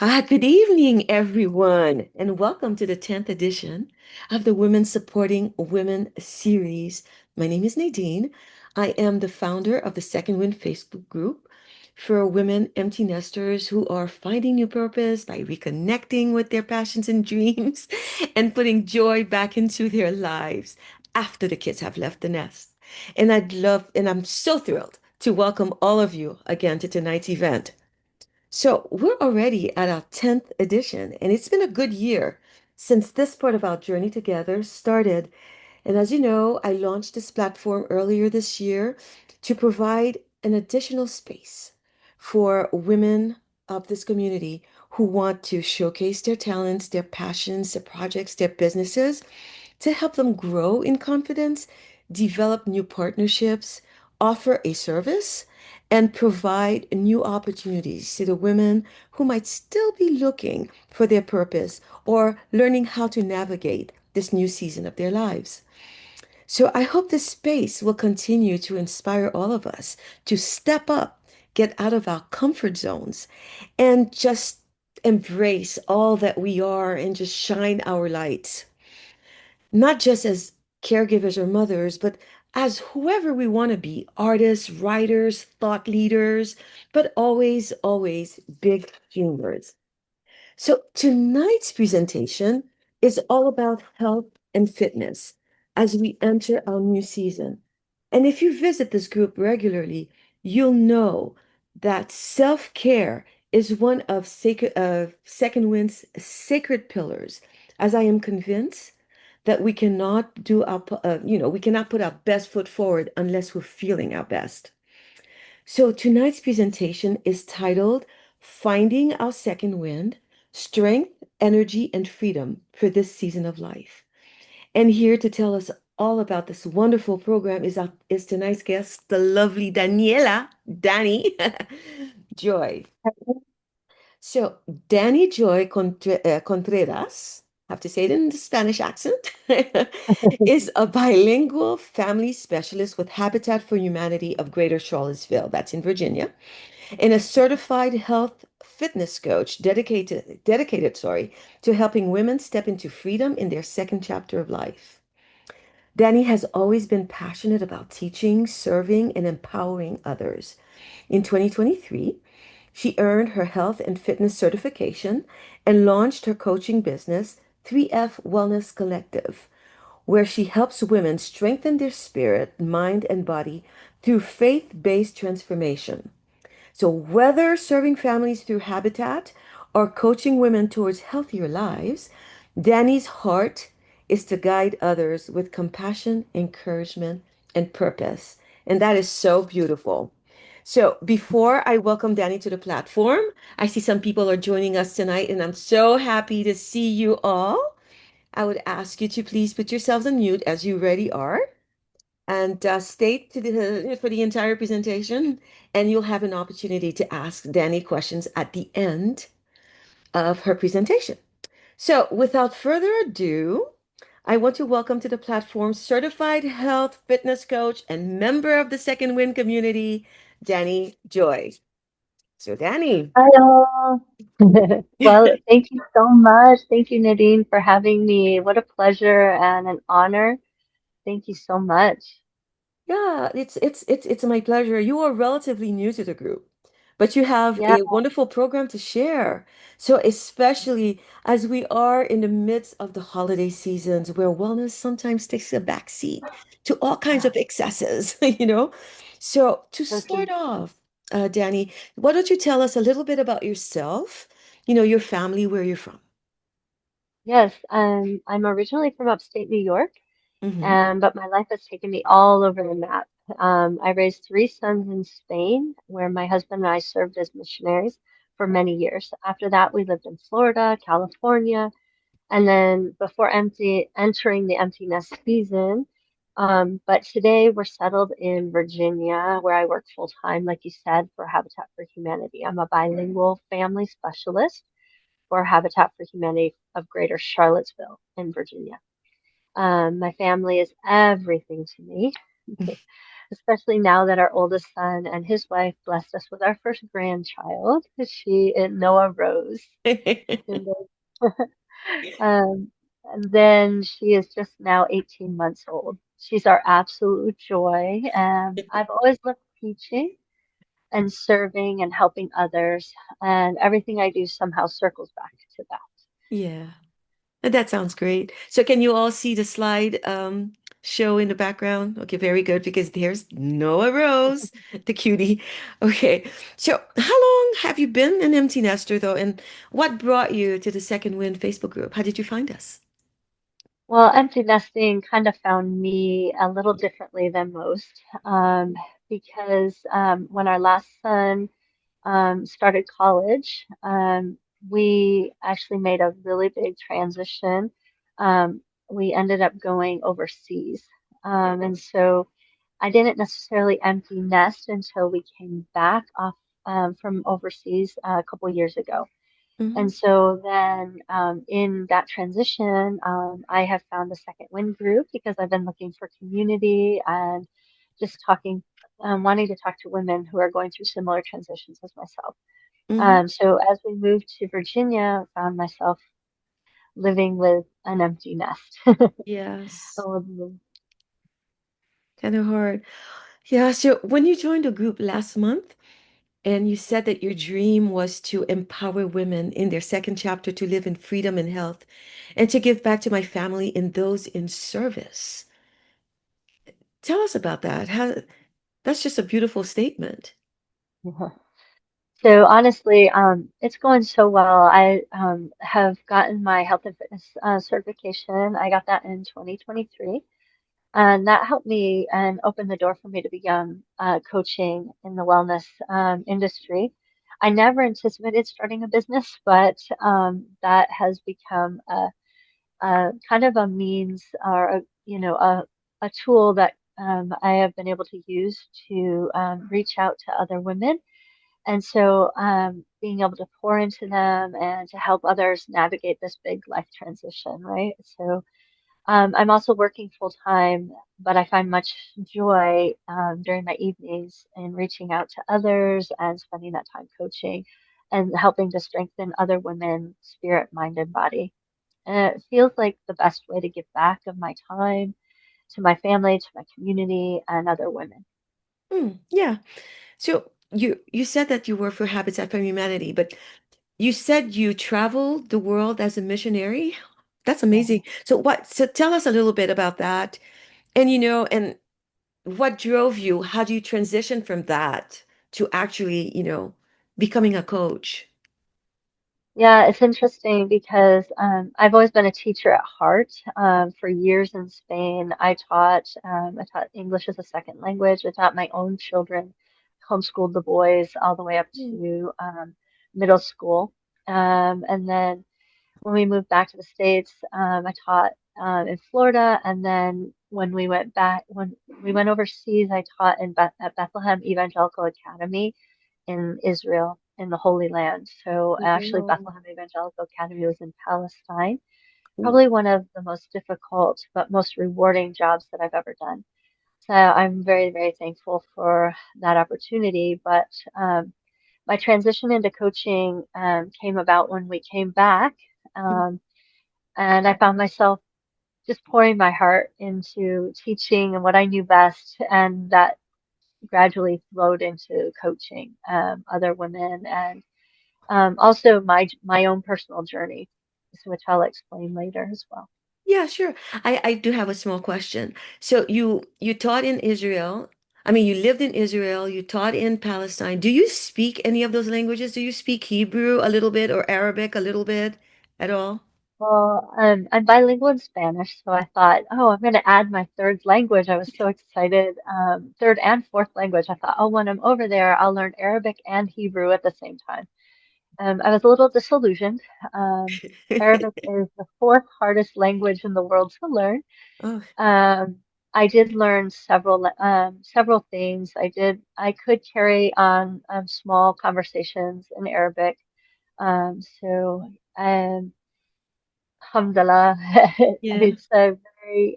Good evening, everyone, and welcome to the 10th edition of the Women Supporting Women series. My name is Nadine. I am the founder of the Second Wind Facebook group for women empty nesters who are finding new purpose by reconnecting with their passions and dreams and putting joy back into their lives after the kids have left the nest. And I'm so thrilled to welcome all of you again to tonight's event. So we're already at our 10th edition, and it's been a good year since this part of our journey together started. And as you know, I launched this platform earlier this year to provide an additional space for women of this community who want to showcase their talents, their passions, their projects, their businesses to help them grow in confidence, develop new partnerships, offer a service, and provide new opportunities to the women who might still be looking for their purpose or learning how to navigate this new season of their lives. So I hope this space will continue to inspire all of us to step up, get out of our comfort zones, and just embrace all that we are and just shine our lights not just as caregivers or mothers, but as whoever we want to be, artists, writers, thought leaders, but always, always big dreamers. So tonight's presentation is all about health and fitness as we enter our new season. And if you visit this group regularly, you'll know that self-care is one of Second Wind's sacred pillars, as I am convinced that we cannot we cannot put our best foot forward unless we're feeling our best. So tonight's presentation is titled Finding Our Second Wind, Strength, Energy, and Freedom for This Season of Life. And here to tell us all about this wonderful program is tonight's guest, the lovely Dani Joy. So, Dani Joy Contreras, I have to say it in the Spanish accent, is a bilingual family specialist with Habitat for Humanity of Greater Charlottesville, that's in Virginia, and a certified health fitness coach dedicated to helping women step into freedom in their second chapter of life. Dani has always been passionate about teaching, serving, and empowering others. In 2023, she earned her health and fitness certification and launched her coaching business, 3F Wellness Collective, where she helps women strengthen their spirit, mind, and body through faith-based transformation. So, whether serving families through Habitat or coaching women towards healthier lives, Dani's heart is to guide others with compassion, encouragement, and purpose. And that is so beautiful. So, before I welcome Dani to the platform, I see some people are joining us tonight, and I'm so happy to see you all. I would ask you to please put yourselves on mute as you already are and stay for the entire presentation, and you'll have an opportunity to ask Dani questions at the end of her presentation. So, without further ado, I want to welcome to the platform certified health fitness coach and member of the Second Wind community, Dani Joy. So, Dani. Hello. Well, thank you so much. Thank you, Nadine, for having me. What a pleasure and an honor. Thank you so much. Yeah, it's my pleasure. You are relatively new to the group, but you have Yeah, a wonderful program to share. So especially as we are in the midst of the holiday seasons where wellness sometimes takes a back seat to all kinds yeah, of excesses, you know. So to so start true. off, Dani, why don't you tell us a little bit about yourself, your family, where you're from? Yes, I'm originally from upstate New York, Hmm. but my life has taken me all over the map. I raised three sons in Spain, where my husband and I served as missionaries for many years. After that, we lived in Florida, California, and then before entering the empty nest season. But today we're settled in Virginia, where I work full time, like you said, for Habitat for Humanity. I'm a bilingual family specialist for Habitat for Humanity of Greater Charlottesville in Virginia. My family is everything to me. especially now that our oldest son and his wife blessed us with our first grandchild. She Noah Rose. And then, and then she is just now 18 months old. She's our absolute joy. I've always loved teaching and serving and helping others, and everything I do somehow circles back to that. Yeah. That sounds great. So can you all see the slide show in the background? Okay, very good, because there's Noah Rose, the cutie. Okay. So how long have you been an empty nester though? And what brought you to the Second Wind Facebook group? How did you find us? Well, empty nesting kind of found me a little differently than most, because when our last son started college, we actually made a really big transition. We ended up going overseas. And so I didn't necessarily empty nest until we came back off from overseas a couple years ago. Hmm. And so then in that transition, I have found the Second Wind group because I've been looking for community and just wanting to talk to women who are going through similar transitions as myself. Hmm. So as we moved to Virginia, I found myself living with an empty nest. Yes, Oh, kind of hard. Yeah, so when you joined the group last month, and you said that your dream was to empower women in their second chapter to live in freedom and health and to give back to my family and those in service. Tell us about that. That's just a beautiful statement. So honestly, it's going so well. I have gotten my health and fitness certification. I got that in 2023. And that helped me and opened the door for me to begin coaching in the wellness industry. I never anticipated starting a business, but that has become a kind of a means or a tool that I have been able to use to reach out to other women. And so being able to pour into them and to help others navigate this big life transition, right? So I'm also working full time, but I find much joy during my evenings in reaching out to others and spending that time coaching and helping to strengthen other women, spirit, mind, and body. And it feels like the best way to give back of my time to my family, to my community, and other women. Yeah. So you said that you work for Habitat for Humanity, but you said you traveled the world as a missionary. That's amazing. So tell us a little bit about that. And and what drove you? How do you transition from that to actually, becoming a coach? Yeah, it's interesting because I've always been a teacher at heart. For years in Spain, I taught English as a second language. I taught my own children, homeschooled the boys all the way up Mm. to middle school. And then when we moved back to the States, I taught in Florida. And then when we went overseas, I taught at Bethlehem Evangelical Academy in Israel, in the Holy Land. So actually, Wow. Bethlehem Evangelical Academy was in Palestine. Ooh. Probably one of the most difficult but most rewarding jobs that I've ever done. So I'm very, very thankful for that opportunity. But my transition into coaching came about when we came back. Um, and I found myself just pouring my heart into teaching and what I knew best. And that gradually flowed into coaching other women and also my own personal journey, which I'll explain later as well. Yeah, sure. I do have a small question. So you taught in Israel. I mean, you lived in Israel, you taught in Palestine. Do you speak any of those languages? Do you speak Hebrew a little bit or Arabic a little bit at all? Well, I'm bilingual in Spanish, so I thought, oh, I'm going to add my third language. I was so excited. Third and fourth language. I thought, oh, when I'm over there, I'll learn Arabic and Hebrew at the same time. I was a little disillusioned. Um, Arabic is the fourth hardest language in the world to learn. Oh, Um, I did learn several things. I could carry on small conversations in Arabic. So alhamdulillah, yeah. it's a very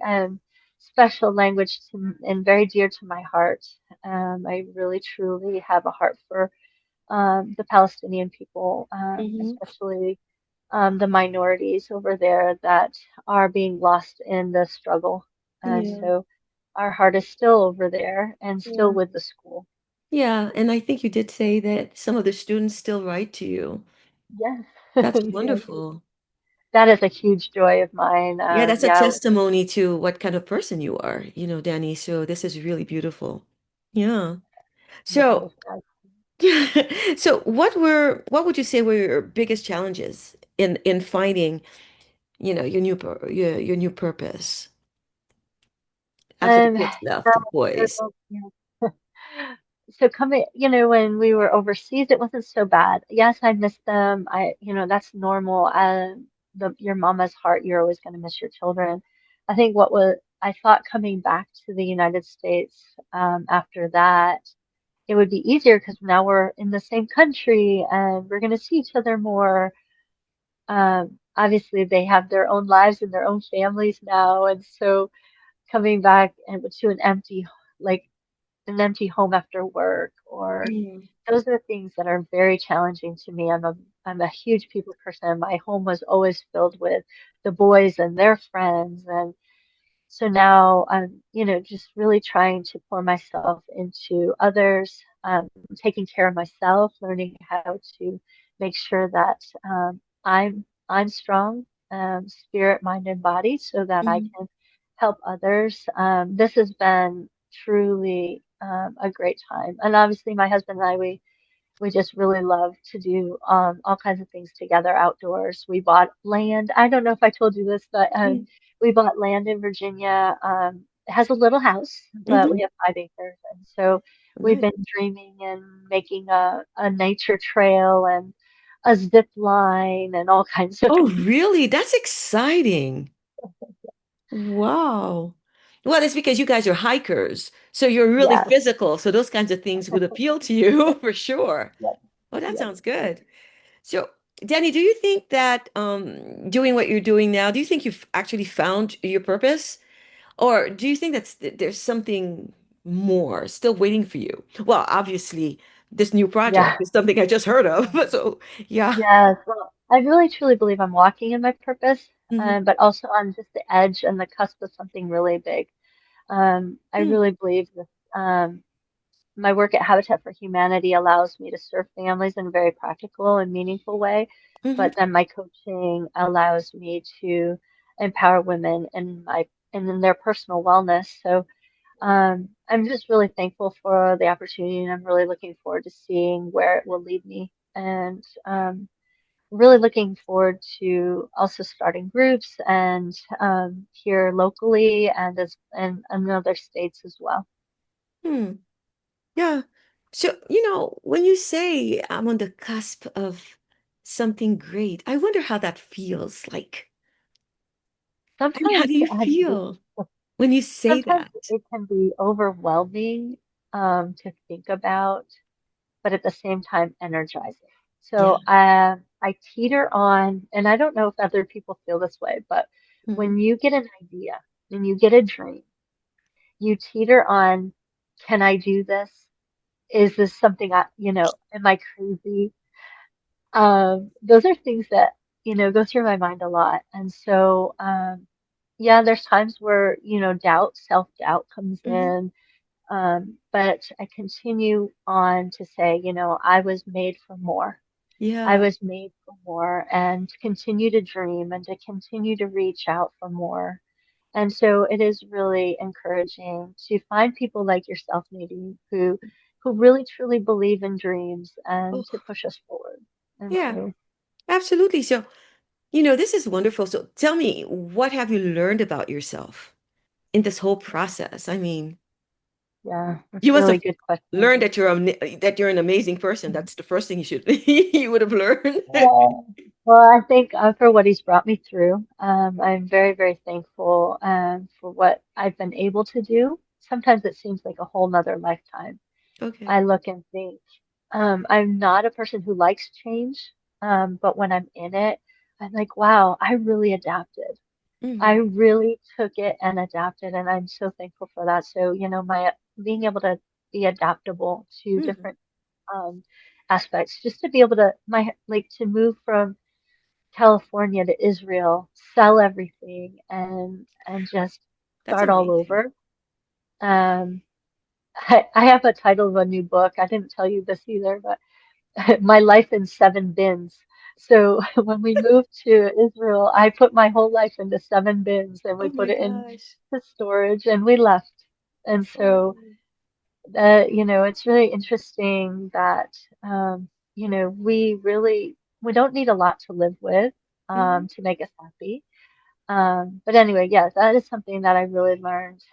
special language to, and very dear to my heart. I really truly have a heart for the Palestinian people, Hmm. especially the minorities over there that are being lost in the struggle. And Yeah. so our heart is still over there and still Yeah. with the school. Yeah. And I think you did say that some of the students still write to you. Yes, That's yes. wonderful. That is a huge joy of mine. Yeah, that's a Yeah, testimony to what kind of person you are, Danny. So this is really beautiful. Yeah. well, So, praise God. so what would you say were your biggest challenges in finding, your new purpose after the Um, kids left, the boys? so, so coming, when we were overseas, it wasn't so bad. Yes, I missed them. That's normal. Your mama's heart, you're always going to miss your children. I think I thought coming back to the United States, after that, it would be easier because now we're in the same country and we're going to see each other more. Obviously, they have their own lives and their own families now, and so coming back and to like an empty home after work, or Mm, those are things that are very challenging to me. I'm a huge people person. My home was always filled with the boys and their friends, and so now I'm, just really trying to pour myself into others, taking care of myself, learning how to make sure that I'm strong, spirit, mind, and body, so that I mm, can help others. This has been truly a great time, and obviously my husband and I, we just really love to do all kinds of things together outdoors. We bought land. I don't know if I told you this, but mm, we bought land in Virginia. It has a little house, but we mhm. have 5 acres. And so we've Right. been dreaming and making a nature trail and a zip line and all kinds of Oh, things. really? That's exciting. Wow. Well, it's because you guys are hikers, so you're really Yes, physical. So those kinds of things would appeal to you for sure. yes, Oh, that yes. sounds good. So, Danny, do you think that doing what you're doing now, do you think you've actually found your purpose? Or do you think there's something more still waiting for you? Well, obviously, this new project Yeah. is something I just heard of. So, yeah. Yes, well, I really truly believe I'm walking in my purpose, Hmm. but also on just the edge and the cusp of something really big. I Hmm. really believe that my work at Habitat for Humanity allows me to serve families in a very practical and meaningful way, Hmm. but then my coaching allows me to empower women in their personal wellness. So I'm just really thankful for the opportunity, and I'm really looking forward to seeing where it will lead me. And really looking forward to also starting groups and here locally and in other states as well. Hmm. Yeah. So, when you say I'm on the cusp of something great, I wonder how that feels like. I mean, how Sometimes do you I do. feel when you say Sometimes that? it can be overwhelming to think about, but at the same time energizing. Yeah. So I teeter on, and I don't know if other people feel this way, but Hmm. when you get an idea and you get a dream, you teeter on, can I do this? Is this something am I crazy? Those are things that, go through my mind a lot. And so, yeah, there's times where, self-doubt comes Hmm. in. But I continue on to say, I was made for more. I Yeah. was made for more, and to continue to dream and to continue to reach out for more. And so it is really encouraging to find people like yourself, Nadine, who really truly believe in dreams Oh, and to push us forward. And yeah, so, absolutely. So, this is wonderful. So tell me, what have you learned about yourself in this whole process? I mean, yeah, that's you a must really have good question. learned that you're an amazing person. That's the first thing you would have learned. Yeah. Well, I think for what he's brought me through, I'm very, very thankful for what I've been able to do. Sometimes it seems like a whole nother lifetime. Okay. I look and think, I'm not a person who likes change, but when I'm in it, I'm like, wow, I really adapted. I Mm-hmm. really took it and adapted, and I'm so thankful for that. So, my being able to be adaptable to Mm-hmm. different um, aspects, just to be able to to move from California to Israel, sell everything, and just That's start all amazing. over. Um, I have a title of a new book. I didn't tell you this either, but My Life in Seven Bins. So when we moved to Israel, I put my whole life into seven bins and we Oh my put it in gosh. the storage and we left. And Oh. so, it's really interesting that, we don't need a lot to live with, Mm-hmm. to make us happy. But anyway, yes, that is something that I really learned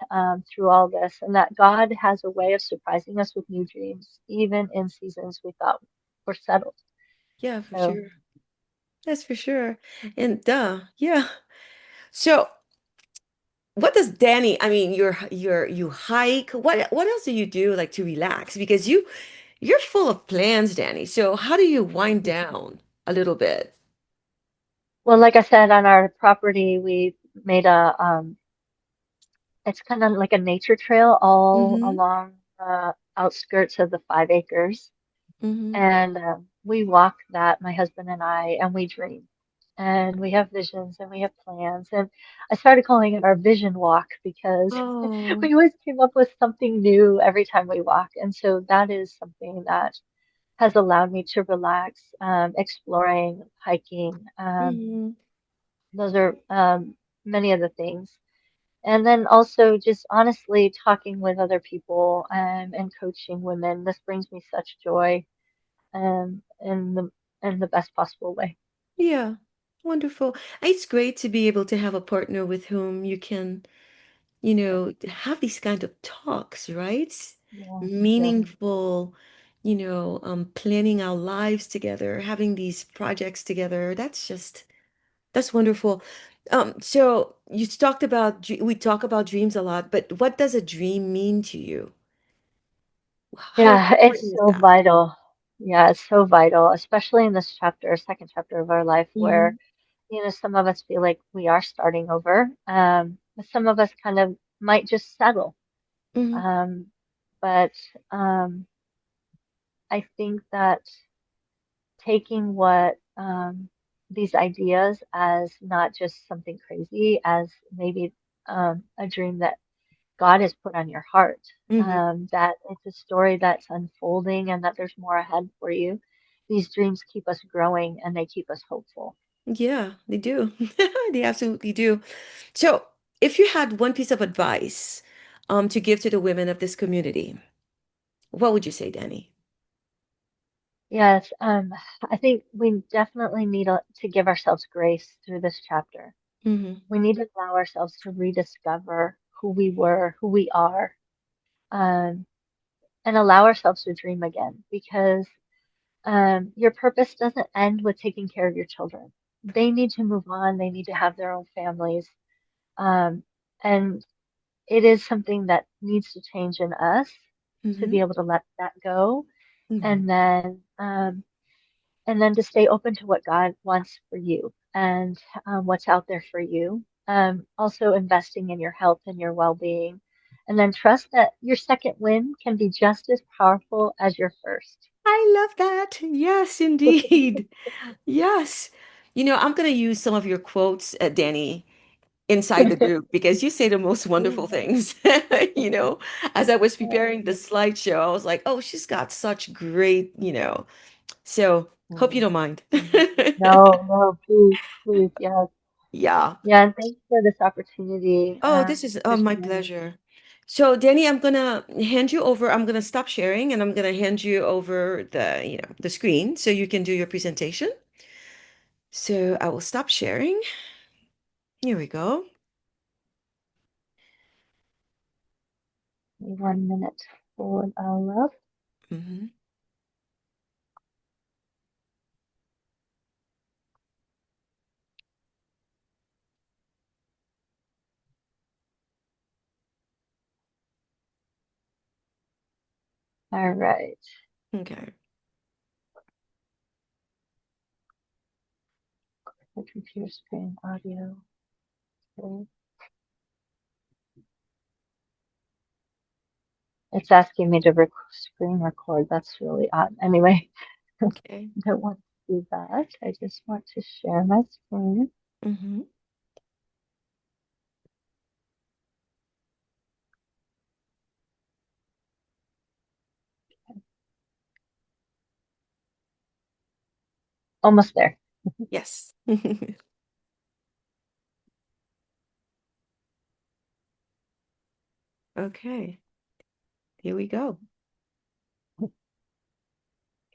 through all this, and that God has a way of surprising us with new dreams, even in seasons we thought were settled. Yeah, for So, sure. That's for sure. And yeah. So what does Danny, I mean, you hike. What else do you do like to relax? Because you're full of plans, Danny. So how do you wind down a little bit? well, like I said, on our property, we made it's kind of like a nature trail all Mm-hmm. along the outskirts of the 5 acres. Mm-hmm. And we walk that, my husband and I, and we dream. And we have visions and we have plans. And I started calling it our vision walk because Oh. we always came up with something new every time we walk. And so that is something that has allowed me to relax, exploring, hiking. Mm-hmm. Those are many of the things. And then also just honestly talking with other people and coaching women. This brings me such joy in the best possible way. Yeah. Wonderful. It's great to be able to have a partner with whom you can, have these kind of talks, right? Yeah, yeah, Meaningful, planning our lives together, having these projects together. That's wonderful. So you talked about, we talk about dreams a lot, but what does a dream mean to you? How yeah. It's important is so that? vital. Yeah, it's so vital, especially in this chapter, second chapter of our life, where Hmm. some of us feel like we are starting over. But some of us kind of might just settle. Hmm. Um, but um, I think that taking what these ideas as not just something crazy, as maybe a dream that God has put on your heart, Hmm. that it's a story that's unfolding and that there's more ahead for you. These dreams keep us growing and they keep us hopeful. Yeah, they do. They absolutely do. So, if you had one piece of advice, to give to the women of this community, what would you say, Danny? Yes, I think we definitely need to give ourselves grace through this chapter. Hmm. We need to allow ourselves to rediscover who we were, who we are, um, and allow ourselves to dream again because your purpose doesn't end with taking care of your children. They need to move on, they need to have their own families. Um, and it is something that needs to change in us to Hmm. be able to let that go Hmm. and then to stay open to what God wants for you and what's out there for you. Also investing in your health and your well-being. And then trust that your second win can be just as powerful as your first. I love that. Yes, indeed. Yes. I'm going to use some of your quotes, Danny, inside the group because you say the most wonderful things. You know, as I was preparing the slideshow, I was like, oh, she's got such great, so hope you Mm, don't mind. mm. No, no, please, please, yeah. Yeah. Yeah, and thanks for this opportunity Oh, this is for my sharing. pleasure. So, Danny, I'm gonna hand you over. I'm gonna stop sharing and I'm gonna hand you over the screen so you can do your presentation. So I will stop sharing. Here we go. 1 minute for love. Hmm. All right. Okay. The computer screen audio. Okay. It's asking me to screen record. That's really odd. Anyway, Okay. don't want to do that. I just want to share my screen. Mm-hmm. Almost there. Yes. Okay. Here we go.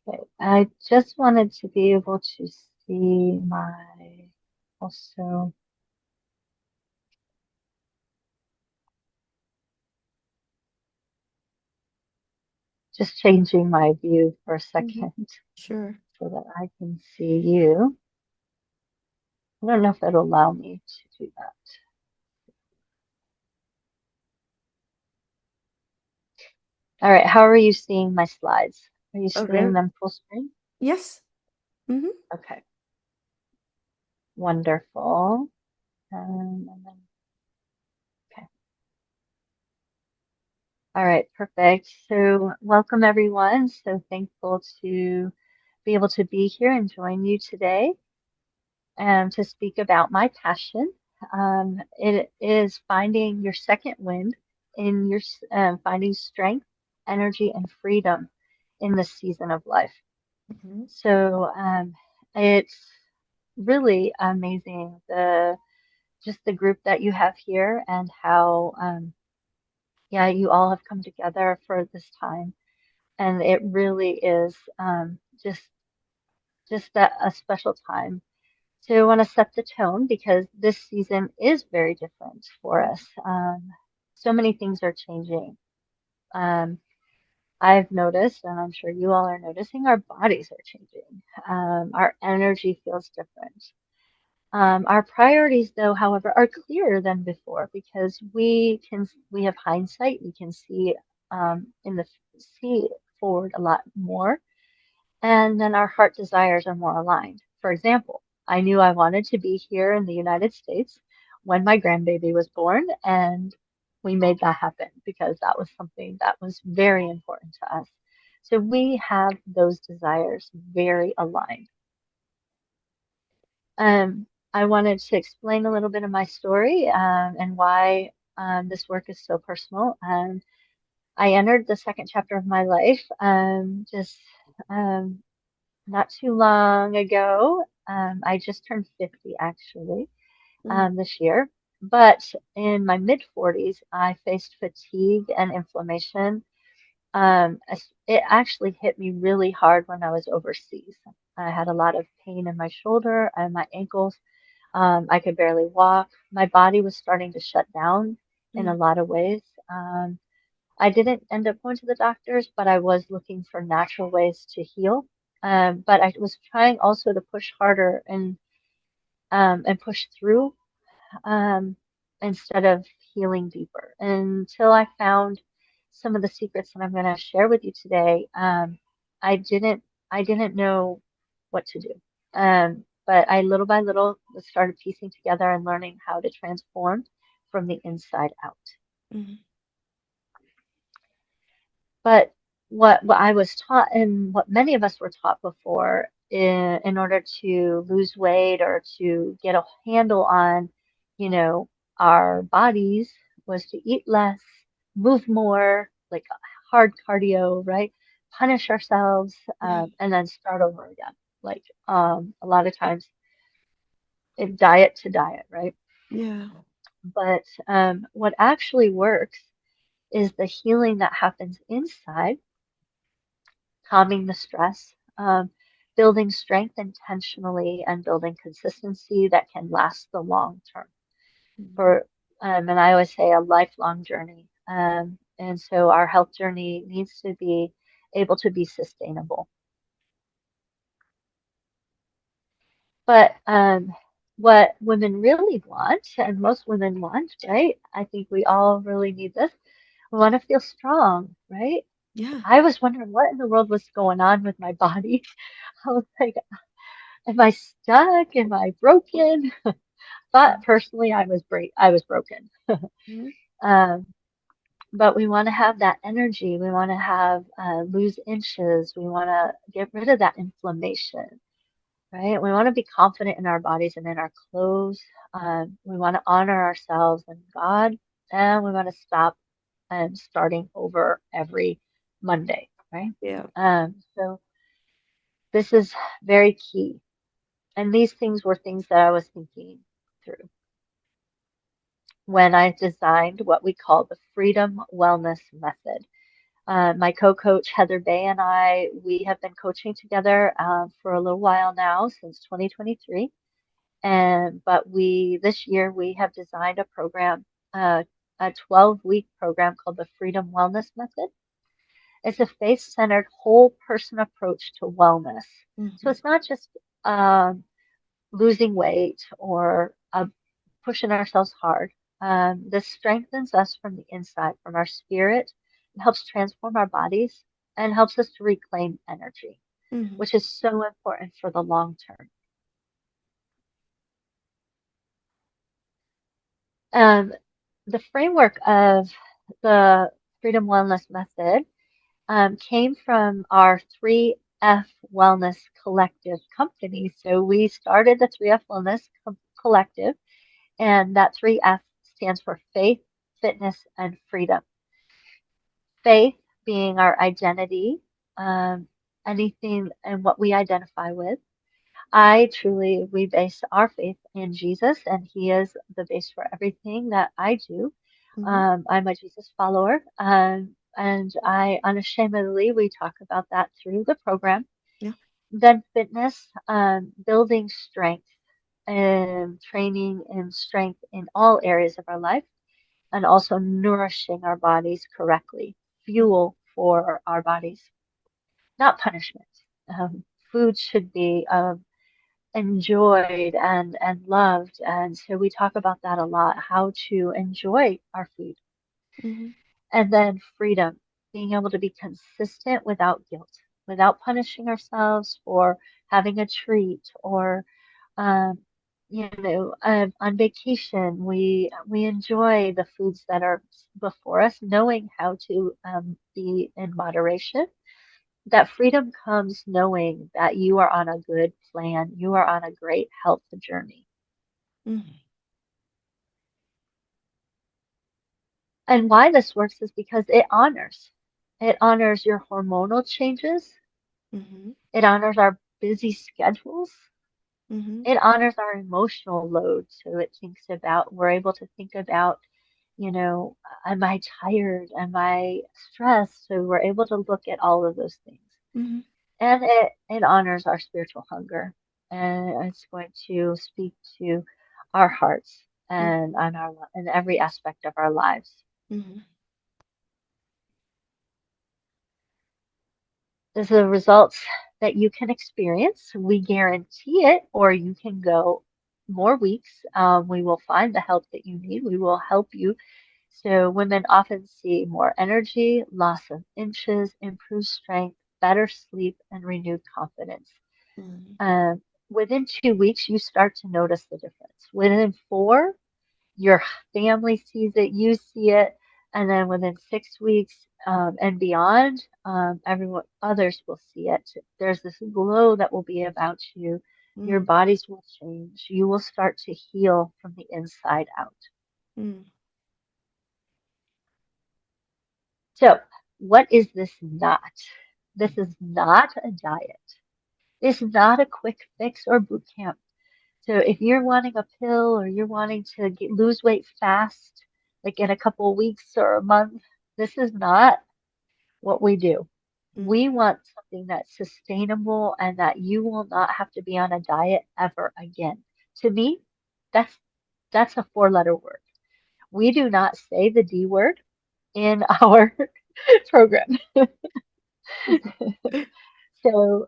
Okay. I just wanted to be able to see my also just changing my view for a Mm-hmm. second Sure. so that I can see you. I don't know if it'll allow me to do that. All right, how are you seeing my slides? Are you Oh, seeing them full screen? yes. Mm-hmm. Okay, wonderful. And then, okay. All right, perfect. So welcome everyone. So thankful to be able to be here and join you today and to speak about my passion. It is finding your second wind in your finding strength, energy, and freedom in this season of life. Mm-hmm. So it's really amazing the just the group that you have here and how yeah, you all have come together for this time, and it really is just a special time. So I want to set the tone because this season is very different for us. So many things are changing. Um, I've noticed, and I'm sure you all are noticing, our bodies are changing. Our energy feels different. Our priorities, though, however, are clearer than before because we have hindsight. We can see in the see forward a lot more, and then our heart desires are more aligned. For example, I knew I wanted to be here in the United States when my grandbaby was born, and we made that happen because that was something that was very important to us. So we have those desires very aligned. I wanted to explain a little bit of my story and why this work is so personal. I entered the second chapter of my life just um, not too long ago. I just turned 50 actually Mm-hmm. this year. But in my mid 40s, I faced fatigue and inflammation. It actually hit me really hard when I was overseas. I had a lot of pain in my shoulder and my ankles. I could barely walk. My body was starting to shut down in a lot of ways. I didn't end up going to the doctors, but I was looking for natural ways to heal. But I was trying also to push harder and push through um, instead of healing deeper until I found some of the secrets that I'm going to share with you today. I didn't I didn't know what to do. But I little by little started piecing together and learning how to transform from the inside out. Mm-hmm. But what I was taught and what many of us were taught before in order to lose weight or to get a handle on, you know, our bodies was to eat less, move more, like hard cardio, right? Punish ourselves, Yeah. and then start over again. Like a lot of times, diet to diet, right? Yeah. But what actually works is the healing that happens inside calming the stress, building strength intentionally, and building consistency that can last the long term. Mm-hmm. For and I always say a lifelong journey. And so our health journey needs to be able to be sustainable. But what women really want, and most women want, right? I think we all really need this. We want to feel strong, right? Yeah. I was wondering what in the world was going on with my body. I was like, am I stuck? Am I broken? But personally, I was broken. Mhm. Um, but we want to have that energy. We want to have lose inches. We want to get rid of that inflammation, right? We want to be confident in our bodies and in our clothes. We want to honor ourselves and God, and we want to stop starting over every Monday, right? Yeah. So this is very key. And these things were things that I was thinking through when I designed what we call the Freedom Wellness Method. My co-coach Heather Bay and I, we have been coaching together for a little while now, since 2023. But this year we have designed a program, a 12-week program called the Freedom Wellness Method. It's a faith-centered, whole person approach to wellness. So Mhm. it's not just um, losing weight or pushing ourselves hard. This strengthens us from the inside, from our spirit, and helps transform our bodies and helps us to reclaim energy, Mhm. which is so important for the long term. Um, the framework of the Freedom Wellness Method came from our 3F Wellness Collective company. So we started the 3F Wellness Collective, and that 3F stands for faith, fitness, and freedom. Faith being our identity, um, anything and what we identify with. We base our faith in Jesus, and He is the base for everything that I do. Mhm. I'm a Jesus follower, and I unashamedly, we talk about that through the program. Yeah. Then fitness, building strength and training and strength in all areas of our life, and also nourishing our bodies correctly, Mhm. fuel for our bodies, not punishment. Food should be enjoyed and loved. And so we talk about that a lot, how to enjoy our food. Mhm. And then freedom, being able to be consistent without guilt, without punishing ourselves for having a treat or, um, on vacation, we enjoy the foods that are before us, knowing how to be in moderation. That freedom comes knowing that you are on a good plan, you are on a great health journey. Mhm. And why this works is because it honors your hormonal changes, Mhm. it honors our busy schedules, Mhm. it honors our emotional load. So it thinks about, we're able to think about, you know, am I tired? Am I stressed? So we're able to look at all of those things. Mhm. And it honors our spiritual hunger. And it's going to speak to our hearts and on our in every aspect of our lives. Mhm. This is the results that you can experience. We guarantee it, or you can go more weeks. We will find the help that you need. We will help you. So women often see more energy, loss of inches, improved strength, better sleep, and renewed confidence. Mhm. Um, Within 2 weeks, you start to notice the difference. Within four, your family sees it, you see it, and then within 6 weeks and beyond, everyone others will see it. There's this glow that will be about you. Your Mhm. bodies will change. You will start to heal from the inside out. Mhm. So, what is this not? This is not a diet. It's not a quick fix or boot camp. So if you're wanting a pill or you're wanting to lose weight fast, like in a couple of weeks or a month, this is not what we do. Mhm. We want something that's sustainable and that you will not have to be on a diet ever again. To me, that's that's a four-letter word. We do not say the D word in our program. So,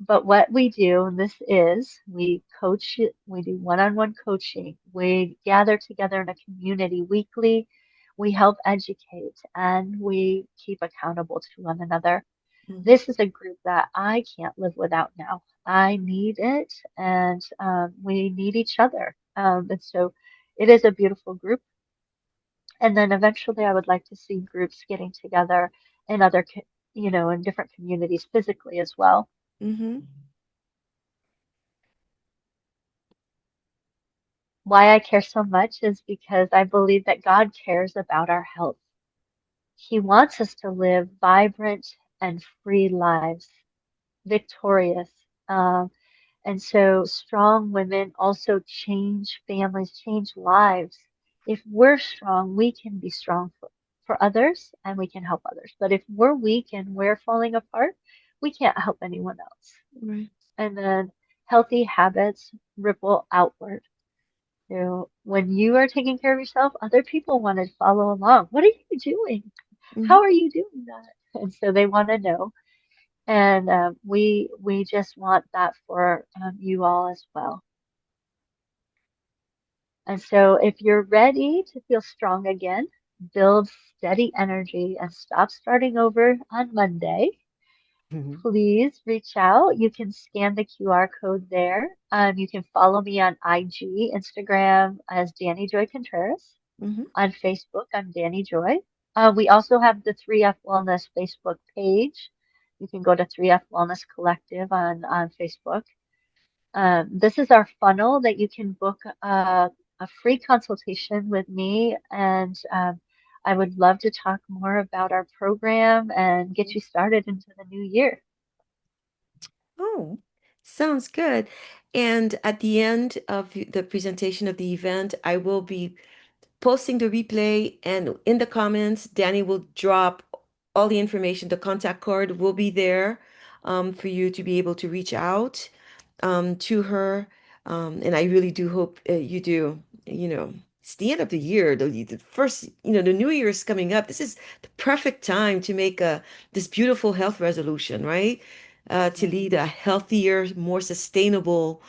but what we do, and this is, we coach, we do one-on-one coaching. We gather together in a community weekly. We help educate and we keep accountable to one another. this is a group that I can't live without now. I need it, and we need each other. And so it is a beautiful group. And then eventually, I would like to see groups getting together in other, in different communities physically as well. Mm-hmm. Why I care so much is because I believe that God cares about our health. He wants us to live vibrant and free lives, victorious. And so strong women also change families, change lives. If we're strong, we can be strong for others and we can help others. But if we're weak and we're falling apart, we can't help anyone else. Right. And then healthy habits ripple outward. When you are taking care of yourself, other people want to follow along. What are you doing? Mm-hmm. How are you doing that? And so they want to know. And we just want that for you all as well. And so if you're ready to feel strong again, build steady energy and stop starting over on Monday, Mm-hmm. please reach out. You can scan the QR code there. You can follow me on IG, Instagram as Dani Joy Contreras. Mm-hmm. On Facebook, I'm Dani Joy. We also have the 3F Wellness Facebook page. You can go to 3F Wellness Collective on Facebook. This is our funnel that you can book a free consultation with me, and I would love to talk more about our program and get you started into the new year. Oh, sounds good. And at the end of the presentation of the event, I will be posting the replay, and in the comments, Danny will drop all the information. The contact card will be there for you to be able to reach out to her. And I really do hope you do. It's the end of the year, the first, the new year is coming up. This is the perfect time to make this beautiful health resolution, right? To lead a healthier, more sustainable,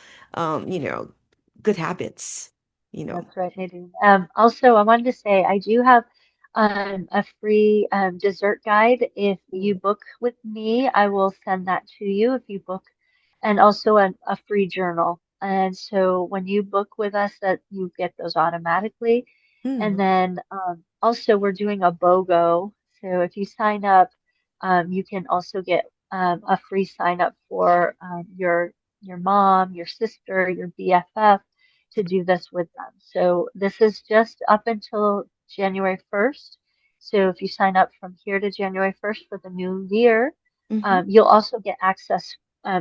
good habits, you know. That's right, Nadine. Also, I wanted to say I do have a free dessert guide. If you book with me, I will send that to you if you book, and also a free journal. And so when you book with us, that you get those automatically. And Mm, then also we're doing a BOGO. So if you sign up, you can also get a free sign up for your mom, your sister, your BFF to do this with them. So this is just up until January 1st. So if you sign up from here to January 1st for the new year, mm-hmm, you'll also get access,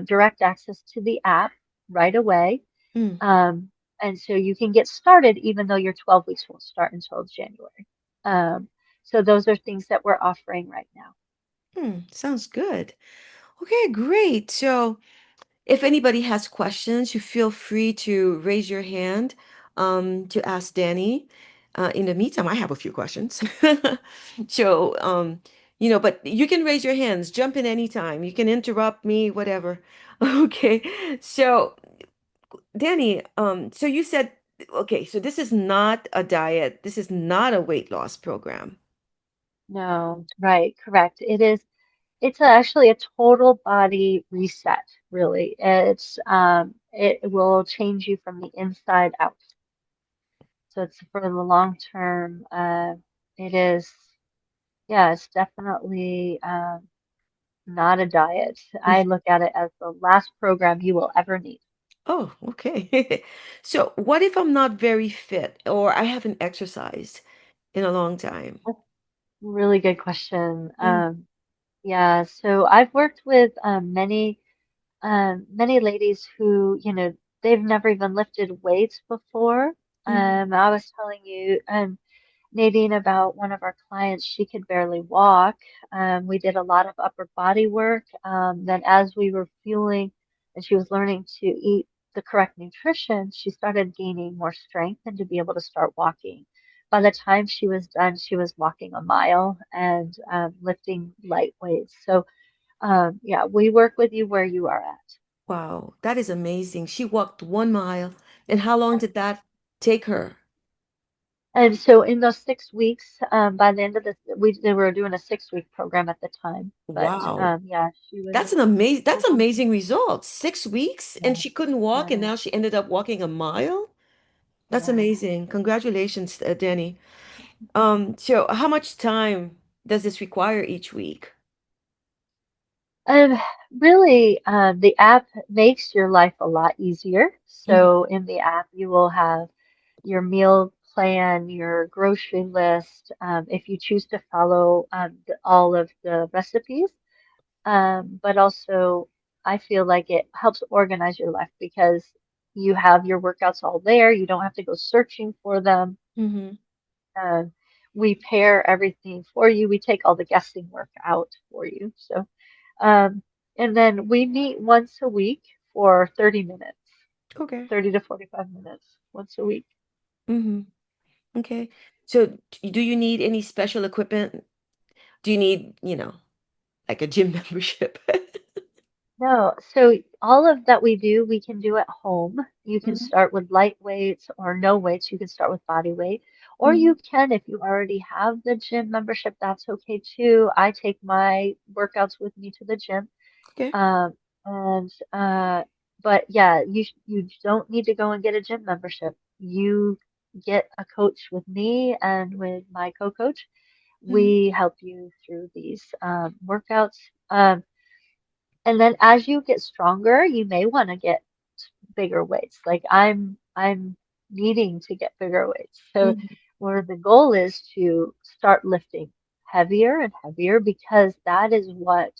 direct access to the app right away. mm, Um, and so you can get started even though your 12 weeks won't start until January. Um, so those are things that we're offering right now. sounds good. Okay, great. So, if anybody has questions, you feel free to raise your hand to ask Danny. In the meantime, I have a few questions. So, but you can raise your hands, jump in anytime. You can interrupt me, whatever. Okay. So, Danny, so you said, okay, so this is not a diet. This is not a weight loss program. No, right, correct. It's actually a total body reset, really. It will change you from the inside out. So it's for the long term. It is, yeah, it's definitely not a diet. I look at it as the last program you will ever need. Oh, okay. So, what if I'm not very fit or I haven't exercised in a long time? That's a really good question. Mm, Yeah, so I've worked with many ladies who, they've never even lifted weights before. mhm, I was telling you, Nadine, about one of our clients. She could barely walk. We did a lot of upper body work. Then, as we were fueling and she was learning to eat the correct nutrition, she started gaining more strength and to be able to start walking. By the time she was done, she was walking a mile and lifting light weights. So, yeah, we work with you where you are at. wow, that is amazing. She walked 1 mile. And how long did that take her? And so in those 6 weeks, by the end of they were doing a 6 week program at the time. But Wow. yeah, she was That's an amazing full that's on. amazing result. 6 weeks and Yeah, she couldn't walk and yeah, now she ended up walking a mile. That's yeah. amazing. Congratulations, Danny. So how much time does this require each week? Um, really, the app makes your life a lot easier. Hmm. So in the app, you will have your meal plan, your grocery list. If you choose to follow all of the recipes, but also I feel like it helps organize your life because you have your workouts all there. You don't have to go searching for them. Hmm. Um, we pair everything for you. We take all the guessing work out for you. So, um, and then we meet once a week for 30 minutes, Okay. 30 to 45 minutes once a week. Hmm. Okay. So do you need any special equipment? Do you need, like a gym membership? No, so all of that we do, we can do at home. You can Hmm. start with light weights or no weights. You can start with body weight. Or Hmm. you can, if you already have the gym membership, that's okay too. I take my workouts with me to the gym. Okay. Um, and but yeah, you don't need to go and get a gym membership. You get a coach with me and with my co-coach. Hmm. We help you through these workouts. And then as you get stronger, you may want to get bigger weights. Like I'm needing to get bigger weights. So Hmm. where the goal is to start lifting heavier and heavier because that is what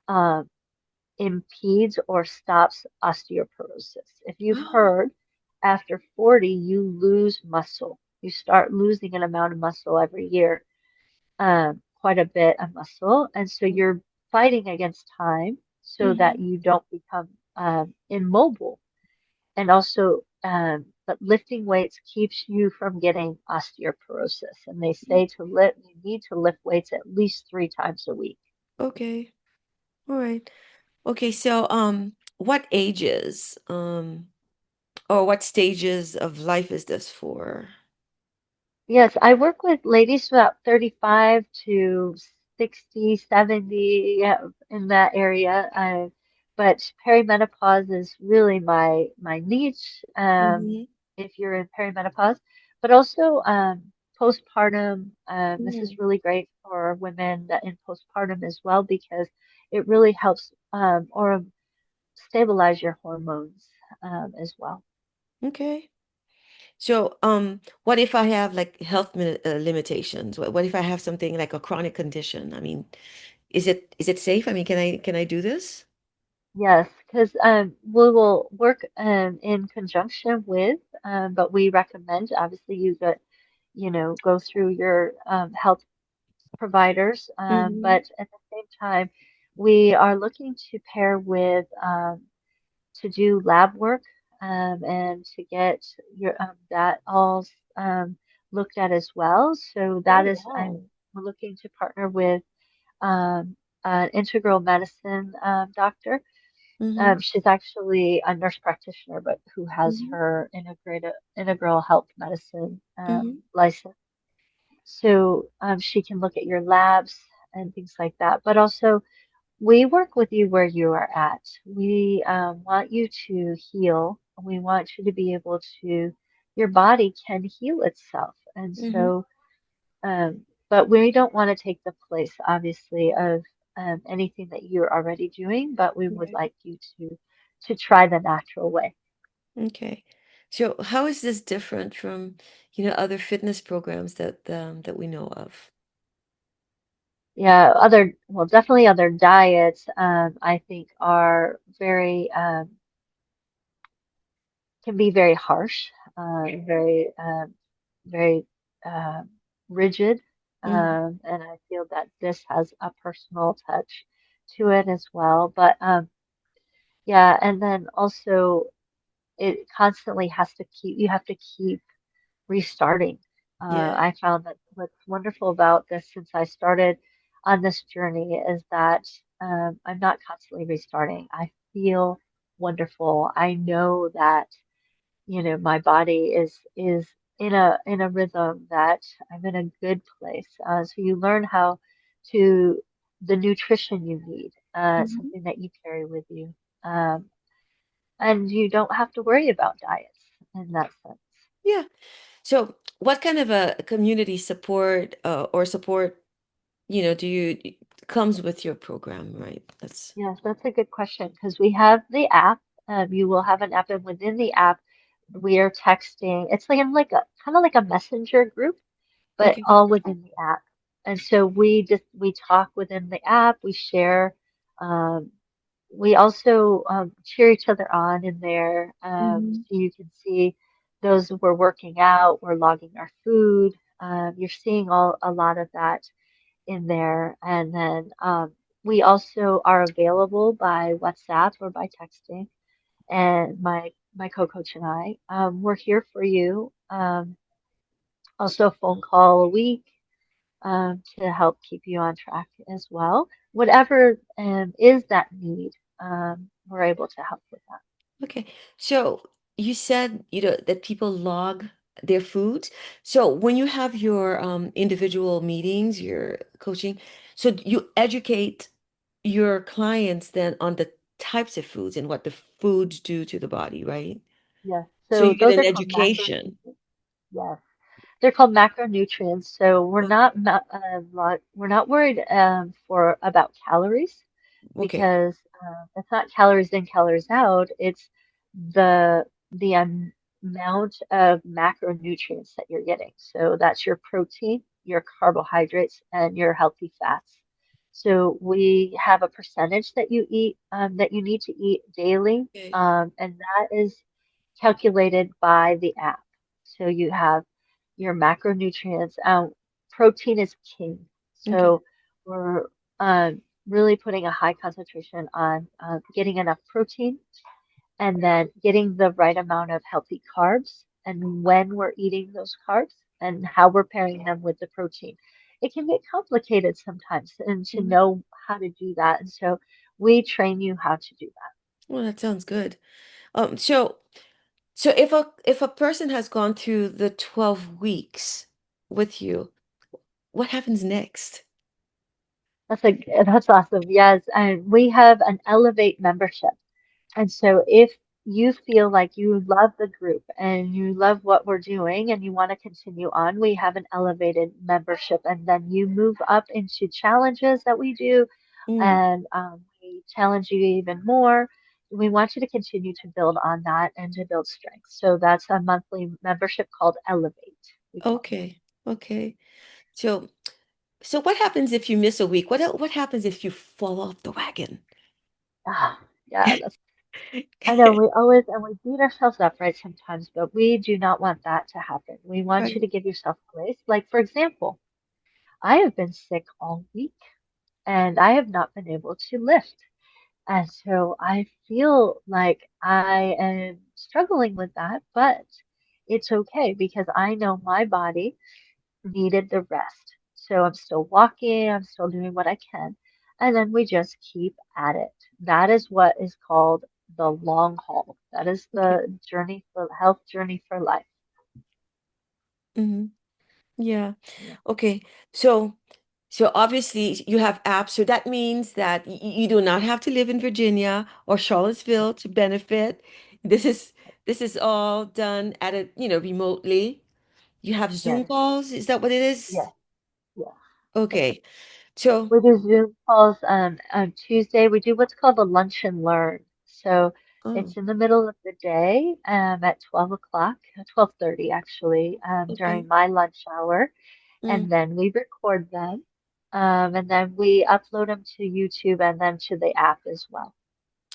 um, impedes or stops osteoporosis. If you've Oh, heard, after 40, you lose muscle. You start losing an amount of muscle every year, quite a bit of muscle. And so you're fighting against time so that hmm. you don't become immobile. And also, but lifting weights keeps you from getting osteoporosis. And they say to lift, you need to lift weights at least 3 times a week. Okay. All right. Okay, so what ages or what stages of life is this for? Yes, I work with ladies about 35 to 60, 70, yeah, in that area. But perimenopause is really my niche, Hmm. if you're in perimenopause. But also postpartum, this is Mm. really great for women that in postpartum as well because it really helps or stabilize your hormones as well. Okay. So, what if I have like health limitations? What if I have something like a chronic condition? I mean, is it safe? I mean, can I do this? Yes, because we will work in conjunction with, but we recommend obviously you get, go through your health providers. Hmm. But at the same time, we are looking to pair with to do lab work and to get your that all looked at as well. So Oh, that is, wow. we're looking to partner with an integral medicine doctor. Hmm. She's actually a nurse practitioner, but who has Hmm. her integral health medicine Hmm. license. So she can look at your labs and things like that. But also, we work with you where you are at. We want you to heal. We want you to be able to, your body can heal itself. And Hmm. so, but we don't want to take the place, obviously, of anything that you're already doing, but we would Right. like you to try the natural way. Okay. So, how is this different from, other fitness programs that we know of? Yeah, well, definitely other diets, I think are can be very harsh, very rigid. Hmm. And I feel that this has a personal touch to it as well. But yeah, and then also it constantly has to you have to keep restarting. Yeah. I found that what's wonderful about this since I started on this journey is that I'm not constantly restarting. I feel wonderful. I know that, my body is in a rhythm that I'm in a good place. So you learn how to the nutrition you need, Mhm. something that you carry with you, um, and you don't have to worry about diets in that sense. Yeah. So, what kind of a community support or support, do you comes with your program, right? That's Yes, that's a good question because we have the app. You will have an app, and within the app, we are texting. It's like a kind of like a messenger group, but okay. all within the app. And so we talk within the app. We share. Um, we also cheer each other on in there, Hmm. so you can see those who are working out. We're logging our food. You're seeing all a lot of that in there. And then we also are available by WhatsApp or by texting. And my co-coach and I, we're here for you. Also, a phone call a week to help keep you on track as well. Whatever is that need, we're able to help with that. Okay. So you said, that people log their foods. So when you have your individual meetings, your coaching, so you educate your clients then on the types of foods and what the foods do to the body, right? Yes. So So you get those an are called education. macronutrients. Yes. They're called macronutrients. So Okay. we're not worried for about calories Okay. because it's not calories in, calories out. It's the amount of macronutrients that you're getting. So that's your protein, your carbohydrates, and your healthy fats. So we have a percentage that you eat that you need to eat daily, Okay. and that is calculated by the app. So you have your macronutrients. Protein is king. Okay. So we're really putting a high concentration on getting enough protein and then getting the right amount of healthy carbs and when we're eating those carbs and how we're pairing them with the protein. It can get complicated sometimes and to Mhm. know how to do that. And so we train you how to do that. Well, that sounds good. So if a person has gone through the 12 weeks with you, what happens next? That's awesome. Yes, and we have an Elevate membership. And so if you feel like you love the group and you love what we're doing and you want to continue on, we have an elevated membership. And then you move up into challenges that we do, Mm, and we challenge you even more. We want you to continue to build on that and to build strength. So that's a monthly membership called Elevate, we call it. okay. Okay. So so what happens if you miss a week? What happens if you fall off the wagon? Ah, yeah, I know we beat ourselves up, right, sometimes, but we do not want that to happen. We want you Right. to give yourself grace. Like, for example, I have been sick all week and I have not been able to lift. And so I feel like I am struggling with that, but it's okay because I know my body needed the rest. So I'm still walking, I'm still doing what I can, and then we just keep at it. That is what is called the long haul. That is Okay. the journey for health journey for life. Hmm. Yeah. Yeah. Okay. So so obviously you have apps. So that means that you do not have to live in Virginia or Charlottesville to benefit. This is this is all done at a, remotely. You have Zoom Yes, calls. Is that what it is? yes, yes. Yes. Okay. So, We do Zoom calls on Tuesday. We do what's called a lunch and learn. So oh, it's in the middle of the day at 12 o'clock, 12:30 actually, okay. during my lunch hour. Mm. And then we record them. And then we upload them to YouTube and then to the app as well.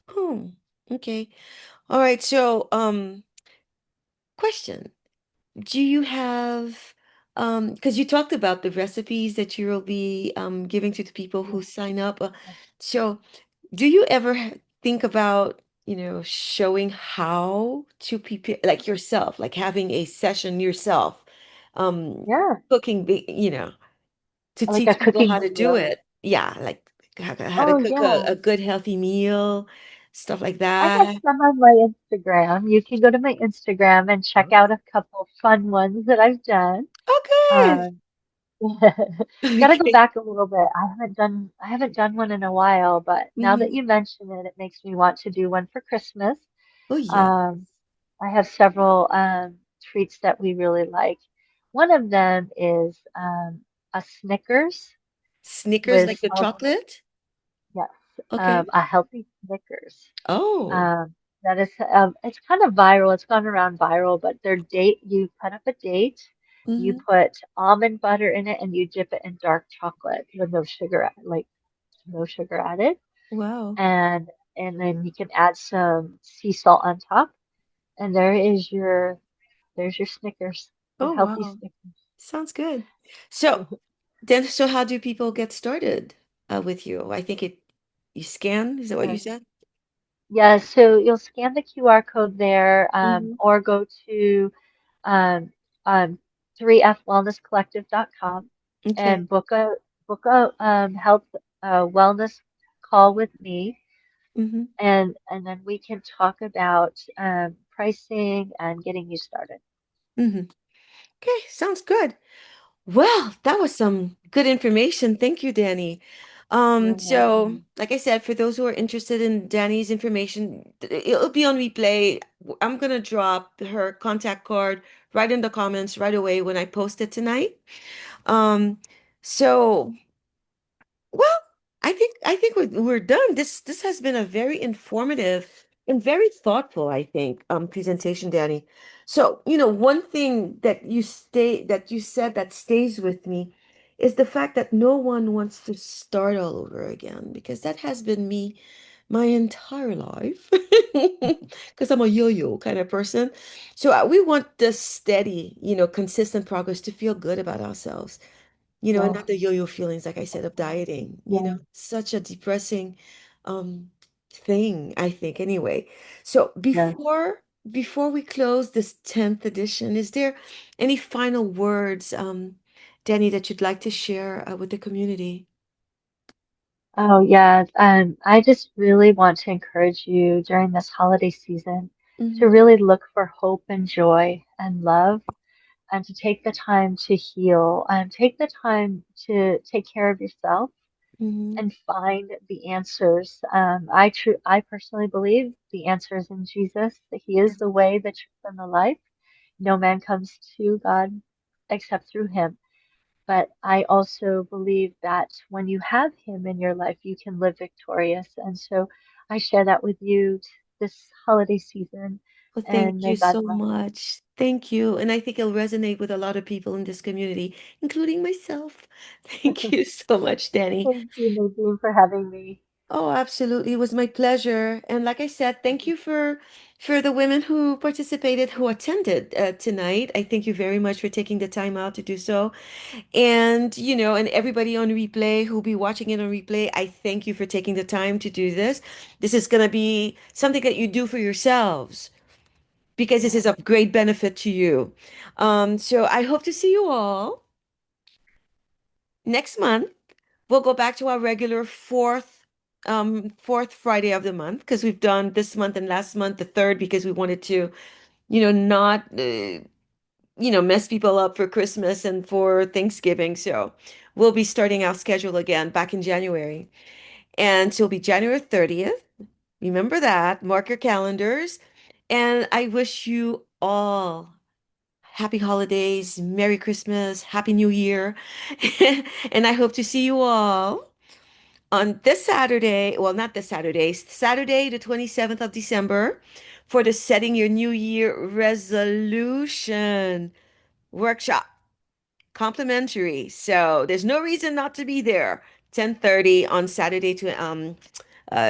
Oh, okay. All right. So, question. Do you have, because you talked about the recipes that you will be giving to the people Yeah, who sign up. yeah, So, do you ever think about, showing how to prepare, like yourself, like having a session yourself, um, yeah, cooking, to like a teach people cooking how to do video. it? Yeah, like how to Oh, cook yeah. a good healthy meal. stuff like I have that. some on my Instagram. You can go to my Instagram and check out a couple fun ones that I've done. Oh, good. Um, gotta go Okay. back a little bit. I haven't done one in a while, but now that Hmm. you mention it, it makes me want to do one for Christmas. Oh, yeah. Um, I have several treats that we really like. One of them is a Snickers Snickers with like the salted, chocolate? yes, Okay. a healthy Snickers. Oh. Um, that is, it's kind of viral. It's gone around viral, but their date, you put up a date, you Hmm. put almond butter in it, and you dip it in dark chocolate with no sugar, like no sugar added, Wow. and then you can add some sea salt on top, and there's your Snickers, your Oh, healthy wow. Snickers. Sounds good. So then, so how do people get started with you? I think you scan, is that what you Yes. said? Yeah, so you'll scan the QR code there, Hmm. or go to um, um, 3fwellnesscollective.com Okay. and book a health wellness call with me, Hmm. and then we can talk about pricing and getting you started. Hmm. Okay, sounds good. Well, that was some good information. Thank you, Danny. You're So welcome. like I said, for those who are interested in Danny's information, it'll be on replay. I'm gonna drop her contact card right in the comments right away when I post it tonight. Um, so well, I think we're done. This has been a very informative and very thoughtful, I think, presentation, Danny. So, one thing that you said that stays with me is the fact that no one wants to start all over again, because that has been me my entire life. Because I'm a yo-yo kind of person. So we want the steady, consistent progress to feel good about ourselves, and Yes, not the yo-yo feelings, like I said, of dieting. yes, Such a depressing um thing, I think, anyway. So yes. before we close this 10th edition, is there any final words, Danny, that you'd like to share with the community? Oh, yeah. I just really want to encourage you during this holiday season to Hmm. really look for hope and joy and love, and to take the time to heal and take the time to take care of yourself Hmm. and find the answers. I personally believe the answer is in Jesus, that He is the way, the truth, and the life. No man comes to God except through Him. But I also believe that when you have Him in your life, you can live victorious. And so I share that with you this holiday season, Well, and thank may you God so bless. much. Thank you. And I think it'll resonate with a lot of people in this community, including myself. Thank you so much, Danny. Thank you, Nadine, for having me. Oh, absolutely. It was my pleasure. And like I said, thank you for the women who participated, who attended tonight. I thank you very much for taking the time out to do so. And, and everybody on replay who'll be watching it on replay, I thank you for taking the time to do this. This is going to be something that you do for yourselves, because this Yeah. is of great benefit to you. So I hope to see you all next month. We'll go back to our regular fourth Friday of the month, because we've done this month and last month the third, because we wanted to, not mess people up for Christmas and for Thanksgiving. So we'll be starting our schedule again back in January. And so it'll be January 30th. Remember that. Mark your calendars. And I wish you all happy holidays, Merry Christmas, Happy New Year. And I hope to see you all on this Saturday, well, not this Saturday, Saturday, the 27th of December, for the Setting Your New Year Resolution workshop, complimentary. So there's no reason not to be there. 10:30 on Saturday to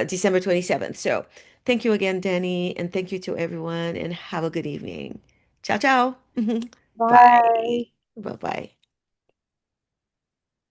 December 27th. So thank you again, Danny, and thank you to everyone, and have a good evening. Ciao, ciao. Bye. Bye. Bye-bye.